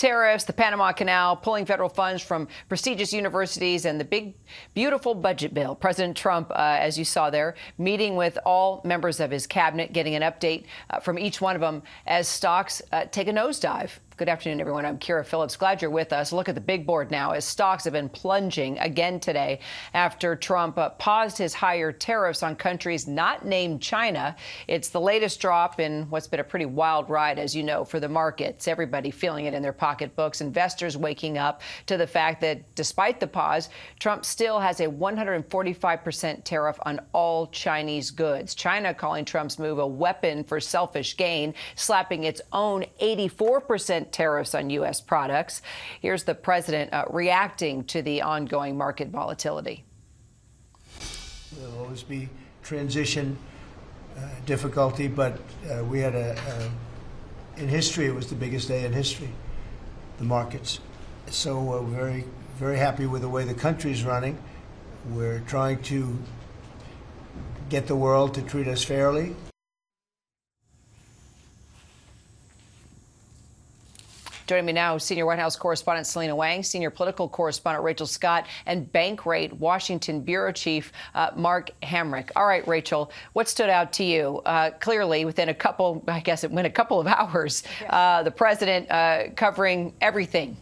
tariffs, the Panama Canal, pulling federal funds from prestigious universities, and the big, beautiful budget bill. President Trump, as you saw there, meeting with all members of his cabinet, getting an update from each one of them as stocks take a nosedive. Good afternoon, everyone. I'm Kira Phillips. Glad you're with us. Look at the big board now as stocks have been plunging again today after Trump paused his higher tariffs on countries not named China. It's the latest drop in what's been a pretty wild ride, as you know, for the markets. Everybody feeling it in their pocketbooks. Investors waking up to the fact that despite the pause, Trump still has a 145% tariff on all Chinese goods. China calling Trump's move a weapon for selfish gain, slapping its own 84% tariffs on U.S. products. Here's the president reacting to the ongoing market volatility. There'll always be transition difficulty, but we had in history, it was the biggest day in history, the markets. So we're very, very happy with the way the country's running. We're trying to get the world to treat us fairly. Joining me now, senior White House correspondent Selena Wang, senior political correspondent Rachel Scott, and Bankrate Washington bureau chief Mark Hamrick. All right, Rachel, what stood out to you? Clearly, within a couple, I guess it went a couple of hours, the president covering everything.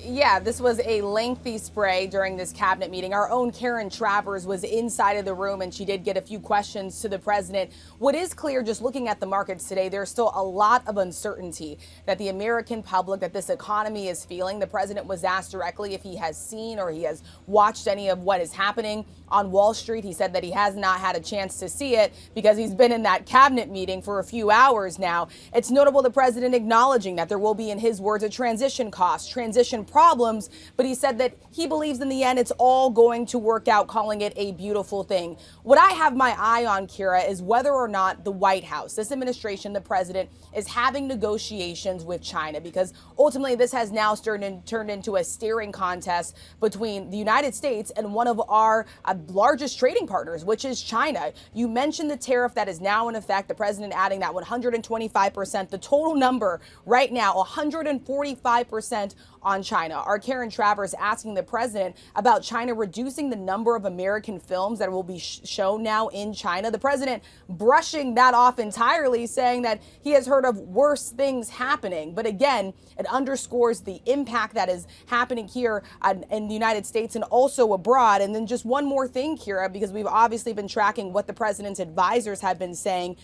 Yeah, this was a lengthy spray during this cabinet meeting. Our own Karen Travers was inside of the room, and she did get a few questions to the president. What is clear, just looking at the markets today, there's still a lot of uncertainty that the American public, that this economy is feeling. The president was asked directly if he has seen or he has watched any of what is happening on Wall Street. He said that he has not had a chance to see it because he's been in that cabinet meeting for a few hours now. It's notable the president acknowledging that there will be, in his words, a transition cost, transition problems, but he said that he believes in the end it's all going to work out, calling it a beautiful thing. What I have my eye on, Kira, is whether or not the White House, this administration, the president, is having negotiations with China, because ultimately this has now turned into a staring contest between the United States and one of our largest trading partners, which is China. You mentioned the tariff that is now in effect, the president adding that 125%, the total number right now, 145% on China. Our Karen Travers asking the president about China reducing the number of American films that will be shown now in China. The president brushing that off entirely, saying that he has heard of worse things happening. But again, it underscores the impact that is happening here in the United States and also abroad. And then just one more thing, Kira, because we've obviously been tracking what the president's advisors have been saying.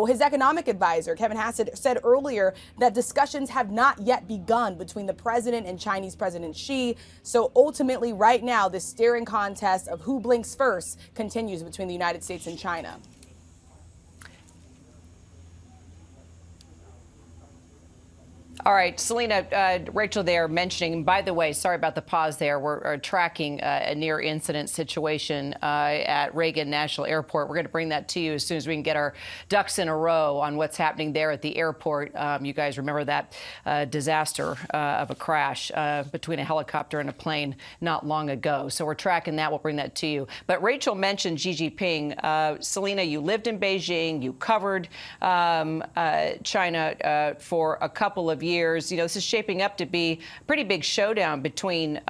His economic advisor, Kevin Hassett, said earlier that discussions have not yet begun between the president and Chinese President Xi. So ultimately, right now, the staring contest of who blinks first continues between the United States and China. All right, Selena, Rachel there mentioning, by the way, sorry about the pause there. We're tracking a near incident situation at Reagan National Airport. We're going to bring that to you as soon as we can get our ducks in a row on what's happening there at the airport. You guys remember that disaster of a crash between a helicopter and a plane not long ago. So we're tracking that. We'll bring that to you. But Rachel mentioned Xi Jinping. Selena, you lived in Beijing. You covered China for a couple of years. You know, this is shaping up to be a pretty big showdown between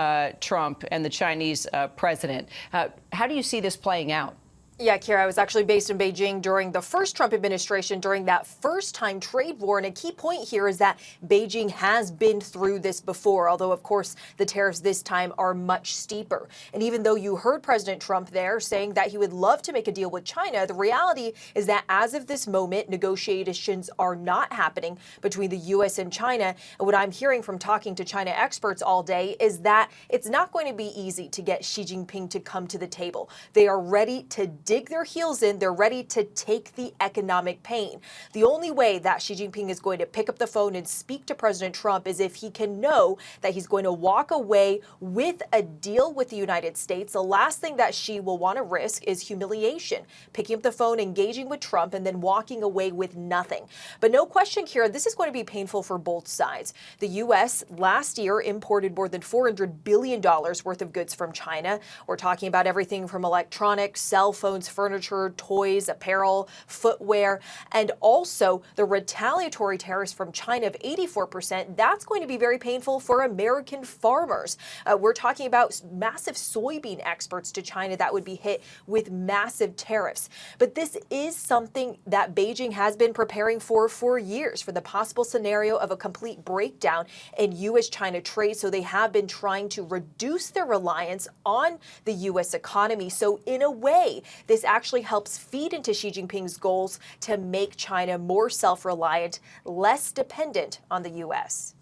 Trump and the Chinese president. How do you see this playing out? Yeah, Kira, I was actually based in Beijing during the first Trump administration, during that first-time trade war. And a key point here is that Beijing has been through this before, although, of course, the tariffs this time are much steeper. And even though you heard President Trump there saying that he would love to make a deal with China, the reality is that as of this moment, negotiations are not happening between the U.S. and China. And what I'm hearing from talking to China experts all day is that it's not going to be easy to get Xi Jinping to come to the table. They are ready to dig their heels in. They're ready to take the economic pain. The only way that Xi Jinping is going to pick up the phone and speak to President Trump is if he can know that he's going to walk away with a deal with the United States. The last thing that Xi will want to risk is humiliation, picking up the phone, engaging with Trump, and then walking away with nothing. But no question, Kira, this is going to be painful for both sides. The U.S. last year imported more than $400 billion worth of goods from China. We're talking about everything from electronics, cell phones, smartphones, furniture, toys, apparel, footwear, and also the retaliatory tariffs from China of 84%. That's going to be very painful for American farmers. We're talking about massive soybean exports to China that would be hit with massive tariffs. But this is something that Beijing has been preparing for years, for the possible scenario of a complete breakdown in U.S.-China trade. So they have been trying to reduce their reliance on the U.S. economy. So in a way, this actually helps feed into Xi Jinping's goals to make China more self-reliant, less dependent on the U.S.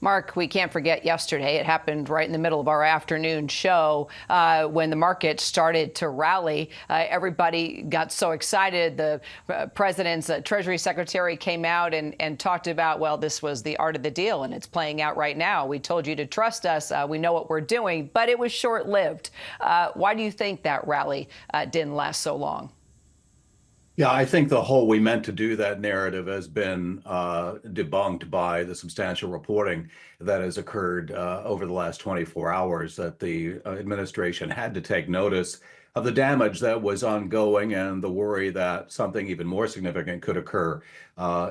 Mark, we can't forget yesterday. It happened right in the middle of our afternoon show when the market started to rally. Everybody got so excited. The president's Treasury Secretary came out and talked about, well, this was the art of the deal, and it's playing out right now. We told you to trust us. We know what we're doing, but it was short-lived. Why do you think that rally didn't last so long? Yeah, I think the whole "we meant to do that" narrative has been debunked by the substantial reporting that has occurred over the last 24 hours, that the administration had to take notice of the damage that was ongoing and the worry that something even more significant could occur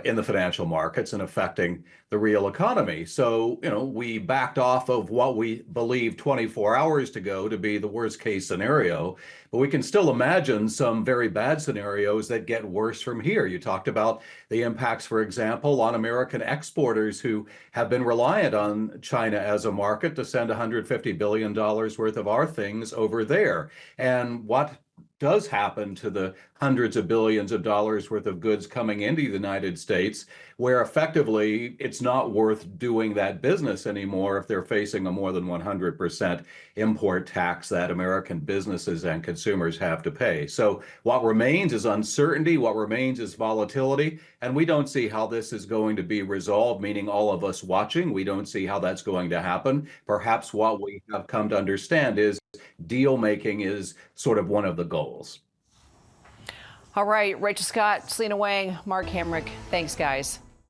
in the financial markets and affecting the real economy. So, we backed off of what we believed 24 hours ago to be the worst case scenario, but we can still imagine some very bad scenarios that get worse from here. You talked about the impacts, for example, on American exporters who have been reliant on China as a market to send $150 billion worth of our things over there. And what does happen to the hundreds of billions of dollars worth of goods coming into the United States, where effectively it's not worth doing that business anymore if they're facing a more than 100% import tax that American businesses and consumers have to pay. So what remains is uncertainty, what remains is volatility, and we don't see how this is going to be resolved, meaning all of us watching. We don't see how that's going to happen. Perhaps what we have come to understand is deal making is sort of one of the goals. All right, Rachel Scott, Selena Wang, Mark Hamrick, thanks, guys.